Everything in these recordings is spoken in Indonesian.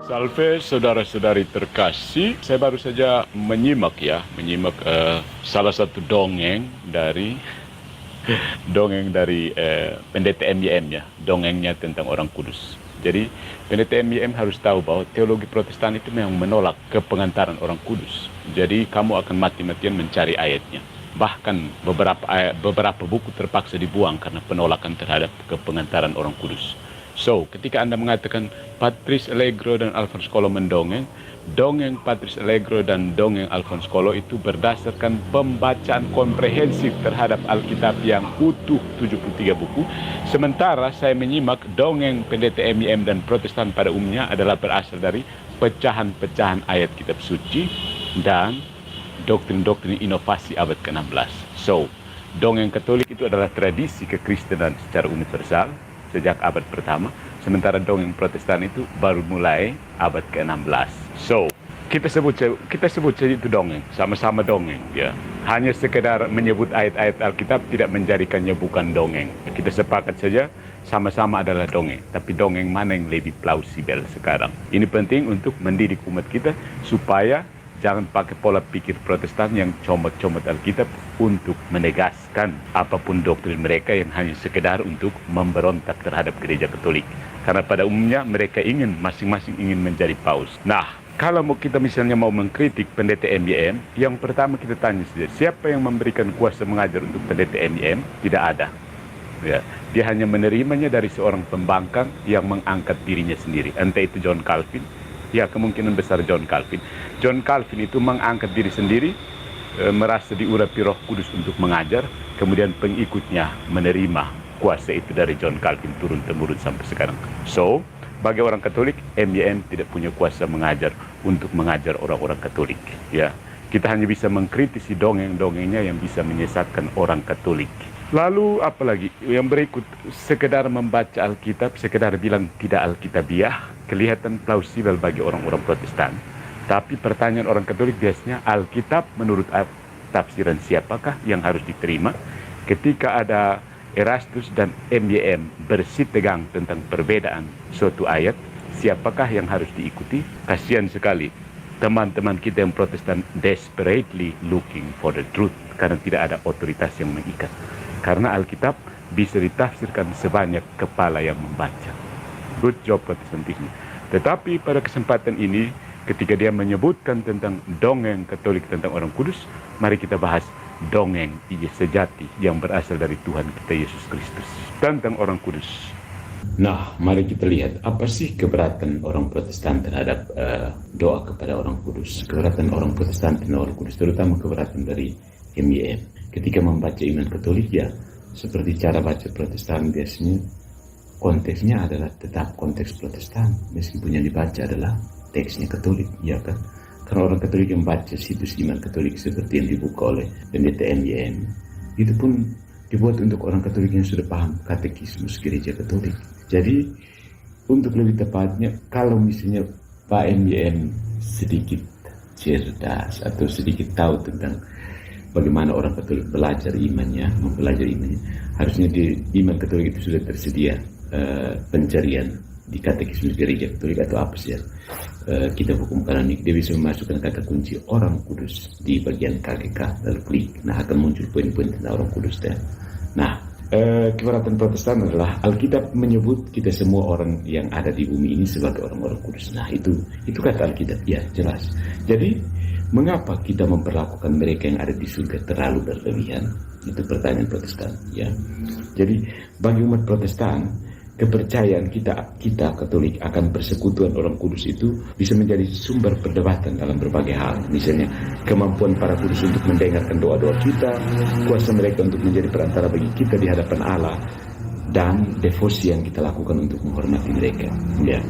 Salve saudara-saudari terkasih, saya baru saja menyimak salah satu dongeng dari pendeta MYM ya, dongengnya tentang orang kudus. Jadi pendeta MYM harus tahu bahwa teologi Protestan itu memang menolak kepengantaran orang kudus. Jadi kamu akan mati-matian mencari ayatnya. Bahkan beberapa buku terpaksa dibuang karena penolakan terhadap kepengantaran orang kudus. So, ketika Anda mengatakan Patrice Allegro dan Alphonse Kollo mendongeng, dongeng Patrice Allegro dan dongeng Alphonse Kollo itu berdasarkan pembacaan komprehensif terhadap Alkitab yang utuh 73 buku. Sementara saya menyimak dongeng pendeta MYM dan Protestan pada umumnya adalah berasal dari pecahan-pecahan ayat kitab suci dan doktrin-doktrin inovasi abad ke-16. So, dongeng Katolik itu adalah tradisi kekristenan secara universal sejak abad pertama, sementara dongeng Protestan itu baru mulai abad ke-16. So, kita sebut saja itu dongeng, sama-sama dongeng ya. Hanya sekedar menyebut ayat-ayat Alkitab tidak menjadikannya bukan dongeng. Kita sepakat saja sama-sama adalah dongeng, tapi dongeng mana yang lebih plausibel sekarang. Ini penting untuk mendidik umat kita supaya jangan pakai pola pikir Protestan yang comot-comot Alkitab untuk menegaskan apapun doktrin mereka yang hanya sekedar untuk memberontak terhadap gereja Katolik. Karena pada umumnya mereka masing-masing ingin menjadi paus. Nah, kalau kita misalnya mau mengkritik pendeta MYM, yang pertama kita tanya saja, siapa yang memberikan kuasa mengajar untuk pendeta MYM? Tidak ada. Ya, dia hanya menerimanya dari seorang pembangkang yang mengangkat dirinya sendiri. Entah itu John Calvin. Ya, kemungkinan besar John Calvin. John Calvin itu mengangkat diri sendiri, merasa diurapi Roh Kudus untuk mengajar, kemudian pengikutnya menerima kuasa itu dari John Calvin turun-temurun sampai sekarang. So, bagi orang Katolik, MYM tidak punya kuasa mengajar untuk mengajar orang-orang Katolik. Ya, kita hanya bisa mengkritisi dongeng-dongengnya yang bisa menyesatkan orang Katolik. Lalu apalagi yang berikut, sekedar membaca Alkitab, sekedar bilang tidak Alkitabiah, kelihatan plausibel bagi orang-orang Protestan. Tapi pertanyaan orang Katolik biasanya, Alkitab menurut tafsiran siapakah yang harus diterima? Ketika ada Erastus dan MYM bersitegang tentang perbedaan suatu ayat, siapakah yang harus diikuti? Kasihan sekali teman-teman kita yang Protestan desperately looking for the truth, karena tidak ada otoritas yang mengikat. Karena Alkitab bisa ditafsirkan sebanyak kepala yang membaca. Good job Protestantisme. Tetapi pada kesempatan ini, ketika dia menyebutkan tentang dongeng Katolik tentang orang kudus, mari kita bahas dongeng sejati yang berasal dari Tuhan kita Yesus Kristus tentang orang kudus. Nah, mari kita lihat apa sih keberatan orang Protestan terhadap doa kepada orang kudus. Keberatan orang Protestan terhadap orang kudus, terutama keberatan dari MYM. Ketika membaca iman Katolik, ya seperti cara baca Protestan biasanya konteksnya adalah tetap konteks Protestan, meskipun yang dibaca adalah teksnya Katolik, ya kan? Karena orang Katolik yang baca situs iman Katolik seperti yang dibuka oleh pendeta MYM, itu pun dibuat untuk orang Katolik yang sudah paham katekismus gereja Katolik. Jadi untuk lebih tepatnya, kalau misalnya Pak MYM sedikit cerdas atau sedikit tahu tentang bagaimana orang Katolik mempelajari imannya, harusnya di iman Katolik itu sudah tersedia pencarian di katekismus gereja Katolik atau apa sih ya, kitab hukum kanonik. Dia bisa memasukkan kata kunci orang kudus di bagian KGK, lalu klik, nah akan muncul poin-poin tentang orang kudus. Nah, keberatan Protestan adalah Alkitab menyebut kita semua orang yang ada di bumi ini sebagai orang-orang kudus. Nah, itu kata Alkitab, ya jelas. Jadi mengapa kita memperlakukan mereka yang ada di surga terlalu berlebihan? Itu pertanyaan Protestan, ya. Jadi bagi umat Protestan, kepercayaan kita Katolik akan persekutuan orang kudus itu bisa menjadi sumber perdebatan dalam berbagai hal. Misalnya kemampuan para kudus untuk mendengarkan doa-doa kita, kuasa mereka untuk menjadi perantara bagi kita di hadapan Allah, dan devosi yang kita lakukan untuk menghormati mereka. Ya,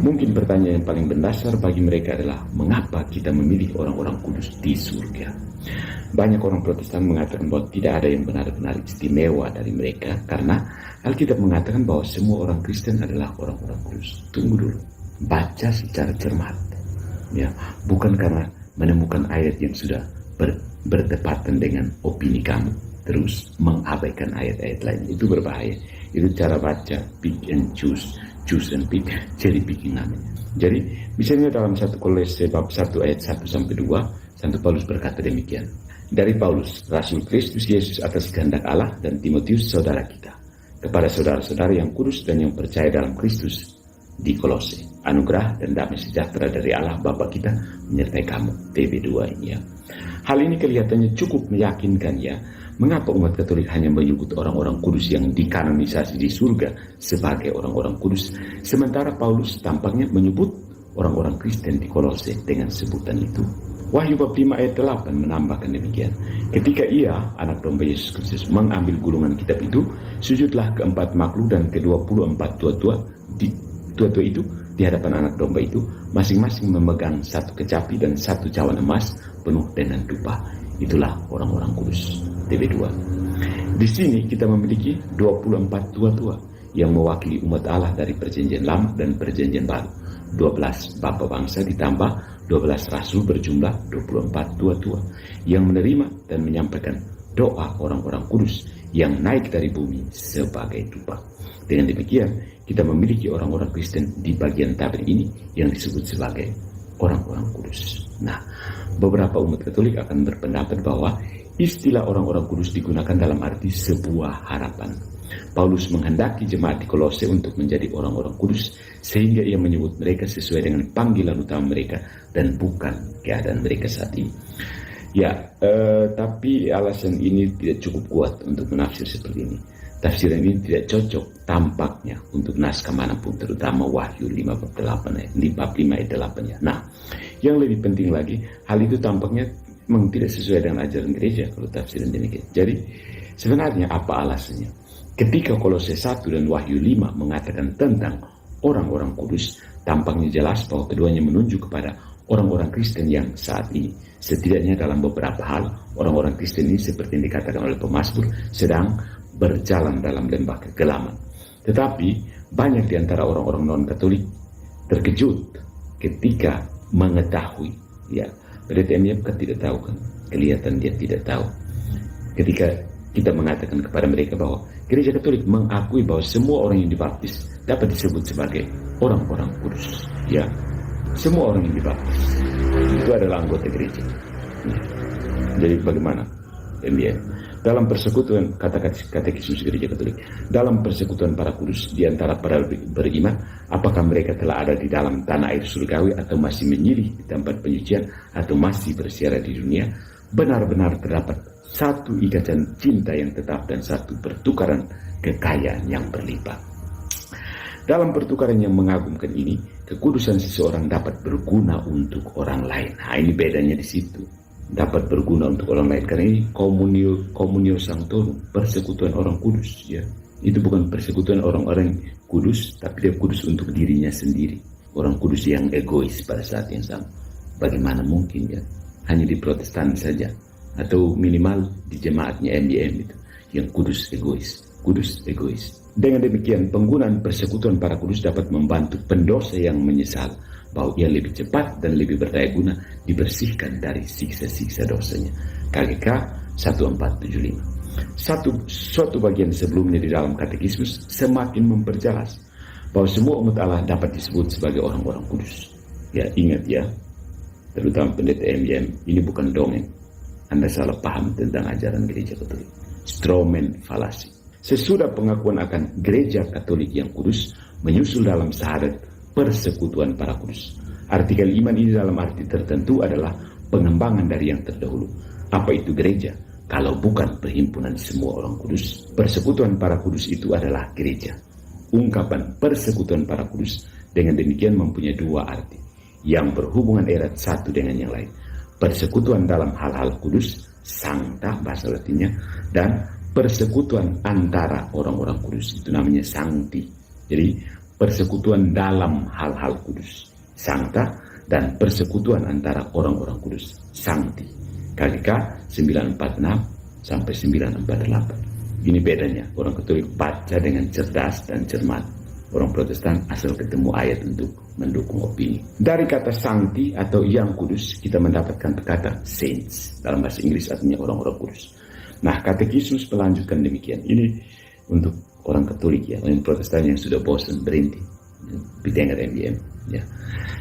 mungkin pertanyaan yang paling mendasar bagi mereka adalah mengapa kita memilih orang-orang kudus di surga. Banyak orang Protestan mengatakan bahwa tidak ada yang benar-benar istimewa dari mereka karena Alkitab mengatakan bahwa semua orang Kristen adalah orang-orang kudus. Tunggu dulu, baca secara cermat, ya, bukan karena menemukan ayat yang sudah bertepatan dengan opini kamu terus mengabaikan ayat-ayat lain. Itu berbahaya. Itu cara baca pick and choose and pick, cherry picking namanya. Jadi misalnya dalam 1 Kolose bab 1 ayat 1-2, Santo Paulus berkata demikian. Dari Paulus, Rasul Kristus Yesus atas kehendak Allah, dan Timotius saudara kita, kepada saudara-saudara yang kudus dan yang percaya dalam Kristus di Kolose, anugerah dan damai sejahtera dari Allah Bapa kita menyertai kamu. TB2 ini ya. Hal ini kelihatannya cukup meyakinkan ya. Mengapa umat Katolik hanya menyebut orang-orang kudus yang dikanonisasi di surga sebagai orang-orang kudus, sementara Paulus tampaknya menyebut orang-orang Kristen di Kolose dengan sebutan itu. Wahyu bab 5 ayat 8 menambahkan demikian. Ketika ia, anak domba Yesus Kristus, mengambil gulungan kitab itu, sujudlah keempat makhluk dan ke-24 tua-tua itu di hadapan anak domba itu, masing-masing memegang 1 kecapi dan 1 cawan emas penuh dengan dupa. Itulah orang-orang kudus. TB2. Di sini kita memiliki 24 tua-tua yang mewakili umat Allah dari perjanjian lama dan perjanjian baru. 12 bapa bangsa ditambah 12 rasul berjumlah 24 tua-tua yang menerima dan menyampaikan doa orang-orang kudus yang naik dari bumi sebagai dupa. Dengan demikian, kita memiliki orang-orang Kristen di bagian tabir ini yang disebut sebagai orang-orang kudus. Nah, beberapa umat Katolik akan berpendapat bahwa istilah orang-orang kudus digunakan dalam arti sebuah harapan. Paulus menghendaki jemaat di Kolose untuk menjadi orang-orang kudus, sehingga ia menyebut mereka sesuai dengan panggilan utama mereka dan bukan keadaan mereka saat ini. Ya, tapi alasan ini tidak cukup kuat untuk menafsir seperti ini. Tafsiran ini tidak cocok tampaknya untuk naskah manapun, terutama Wahyu 5 bab 8 ayat 8 ya. Nah, yang lebih penting lagi, hal itu tampaknya memang tidak sesuai dengan ajaran gereja kalau tafsiran demikian. Jadi, sebenarnya apa alasannya? Ketika Kolose 1 dan Wahyu 5 mengatakan tentang orang-orang kudus, tampaknya jelas bahwa keduanya menunjuk kepada orang-orang Kristen yang saat ini. Setidaknya dalam beberapa hal, orang-orang Kristen ini seperti yang dikatakan oleh pemazmur sedang berjalan dalam lembah kegelaman. Tetapi banyak di antara orang-orang non-Katolik terkejut ketika mengetahui, ya, PDTM kan tidak tahu kan, kelihatan dia tidak tahu. Ketika kita mengatakan kepada mereka bahwa Gereja Katolik mengakui bahwa semua orang yang dibaptis dapat disebut sebagai orang-orang kudus, ya, semua orang yang dibaptis itu adalah anggota gereja. Ya. Jadi bagaimana? Dalam persekutuan, kata katekismus Gereja Katolik, dalam persekutuan para kudus di antara para beriman, apakah mereka telah ada di dalam tanah air surgawi atau masih menyilih di tempat penyucian atau masih bersiaran di dunia, benar-benar terdapat satu ikatan cinta yang tetap dan satu pertukaran kekayaan yang berlimpah. Dalam pertukaran yang mengagumkan ini, kekudusan seseorang dapat berguna untuk orang lain. Nah, ini bedanya di situ. Dapat berguna untuk orang lain karena ini komunio sanctorum, persekutuan orang kudus, ya. Itu bukan persekutuan orang-orang kudus, tapi dia kudus untuk dirinya sendiri. Orang kudus yang egois pada saat yang sama. Bagaimana mungkin, ya? Hanya di Protestan saja, atau minimal di jemaatnya MYM itu yang kudus egois. Dengan demikian, penggunaan persekutuan para kudus dapat membantu pendosa yang menyesal bahwa ia lebih cepat dan lebih berdaya guna dibersihkan dari siksa-siksa dosanya. KGK 1475. Suatu bagian sebelumnya di dalam katekismus semakin memperjelas bahwa semua umat Allah dapat disebut sebagai orang-orang kudus. Ya, ingat ya, terutama pendeta MYM, ini bukan dongeng. Anda salah paham tentang ajaran Gereja Katolik. Stromen falasi. Sesudah pengakuan akan Gereja Katolik yang kudus, menyusul dalam syahadat persekutuan para kudus. Artikel iman ini dalam arti tertentu adalah pengembangan dari yang terdahulu. Apa itu gereja? Kalau bukan perhimpunan semua orang kudus. Persekutuan para kudus itu adalah gereja. Ungkapan persekutuan para kudus dengan demikian mempunyai dua arti yang berhubungan erat satu dengan yang lain. Persekutuan dalam hal-hal kudus, sancta bahasa Latinnya, dan persekutuan antara orang-orang kudus, itu namanya sancti. Jadi persekutuan dalam hal-hal kudus, sancta, dan persekutuan antara orang-orang kudus, sancti. KGK 946 sampai 948. Ini bedanya. Orang Katolik baca dengan cerdas dan cermat. Orang Protestan asal ketemu ayat untuk mendukung opini. Dari kata sancti atau yang kudus, kita mendapatkan kata saints. Dalam bahasa Inggris artinya orang-orang kudus. Nah, katekismus melanjutkan demikian. Ini untuk orang Katolik ya, orang Protestan yang sudah bosan berhenti. Bidengar MBM. Ya.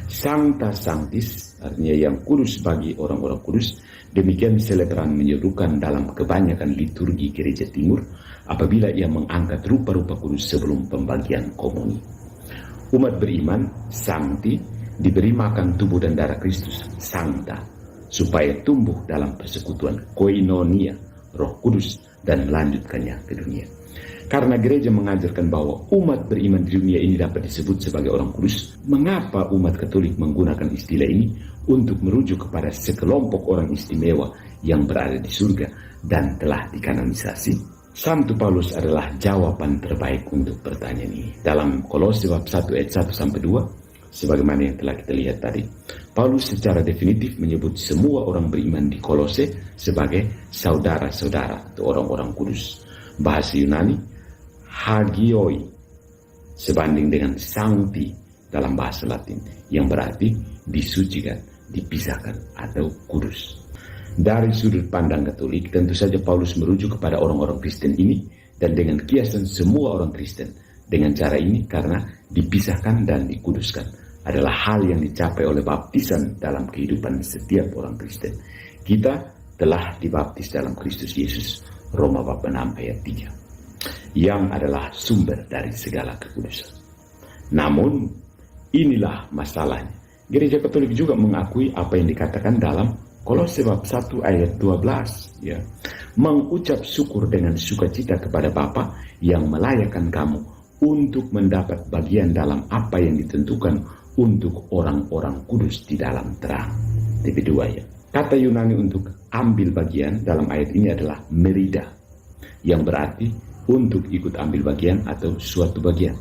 Sancta Sanctis, artinya yang kudus bagi orang-orang kudus. Demikian Selebrant menyerukan dalam kebanyakan liturgi gereja timur apabila ia mengangkat rupa-rupa kudus sebelum pembagian komuni. Umat beriman, sancti, diberi makan tubuh dan darah Kristus, sancta, supaya tumbuh dalam persekutuan koinonia, Roh Kudus, dan melanjutkannya ke dunia. Karena gereja mengajarkan bahwa umat beriman di dunia ini dapat disebut sebagai orang kudus, mengapa umat Katolik menggunakan istilah ini untuk merujuk kepada sekelompok orang istimewa yang berada di surga dan telah dikanonisasi? Santo Paulus adalah jawaban terbaik untuk pertanyaan ini. Dalam Kolose bab 1 ayat 1 sampai 2, sebagaimana yang telah kita lihat tadi, Paulus secara definitif menyebut semua orang beriman di Kolose sebagai saudara-saudara atau orang-orang kudus. Bahasa Yunani hagioi sebanding dengan sancti dalam bahasa Latin yang berarti disucikan, dipisahkan atau kudus. Dari sudut pandang Katolik, tentu saja Paulus merujuk kepada orang-orang Kristen ini dan dengan kiasan semua orang Kristen. Dengan cara ini karena dipisahkan dan dikuduskan adalah hal yang dicapai oleh baptisan dalam kehidupan setiap orang Kristen. Kita telah dibaptis dalam Kristus Yesus, Roma bab 6 ayat 3. Yang adalah sumber dari segala kekudusan. Namun, inilah masalahnya. Gereja Katolik juga mengakui apa yang dikatakan dalam Kolose bab 1 ayat 12. Ya. Mengucap syukur dengan sukacita kepada Bapa yang melayakkan kamu untuk mendapat bagian dalam apa yang ditentukan untuk orang-orang kudus di dalam terang. TP2 ya. Kata Yunani untuk ambil bagian dalam ayat ini adalah merida, yang berarti untuk ikut ambil bagian atau suatu bagian.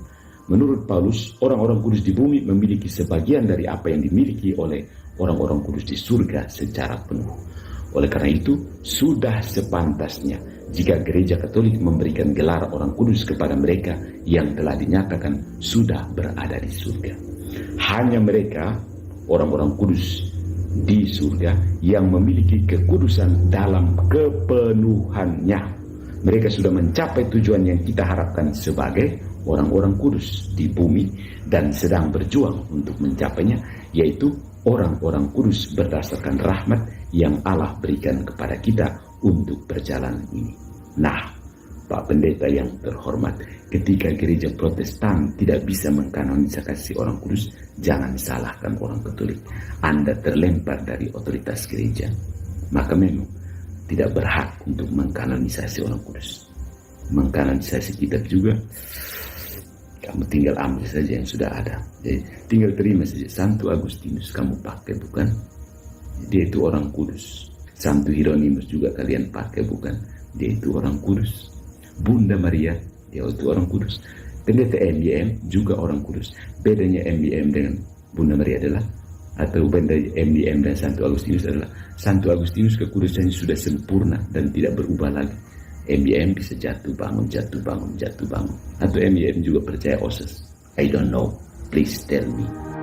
Menurut Paulus, orang-orang kudus di bumi memiliki sebagian dari apa yang dimiliki oleh orang-orang kudus di surga secara penuh. Oleh karena itu, sudah sepantasnya jika gereja Katolik memberikan gelar orang kudus kepada mereka yang telah dinyatakan sudah berada di surga. Hanya mereka, orang-orang kudus di surga, yang memiliki kekudusan dalam kepenuhannya. Mereka sudah mencapai tujuan yang kita harapkan sebagai orang-orang kudus di bumi dan sedang berjuang untuk mencapainya, yaitu orang-orang kudus berdasarkan rahmat yang Allah berikan kepada kita untuk perjalanan ini. Nah, Pak Pendeta yang terhormat, ketika gereja Protestan tidak bisa mengkanonisasi orang kudus, jangan salahkan orang Katolik. Anda terlempar dari otoritas gereja. Maka memang tidak berhak untuk mengkanonisasi orang kudus. Mengkanonisasi kitab juga, kamu tinggal ambil saja yang sudah ada. Jadi tinggal terima saja. Santo Agustinus kamu pakai, bukan? Dia itu orang kudus. Santo Hieronymus juga kalian pakai, bukan? Dia itu orang kudus. Bunda Maria, dia itu orang kudus. Pendeta MBM juga orang kudus. Bedanya MBM dengan Bunda Maria adalah, atau benda MBM dan Santo Agustinus adalah, Santo Agustinus kekudusannya sudah sempurna dan tidak berubah lagi. MBM bisa jatuh bangun, jatuh bangun, jatuh bangun. Atau MBM juga percaya oses. I don't know, please tell me.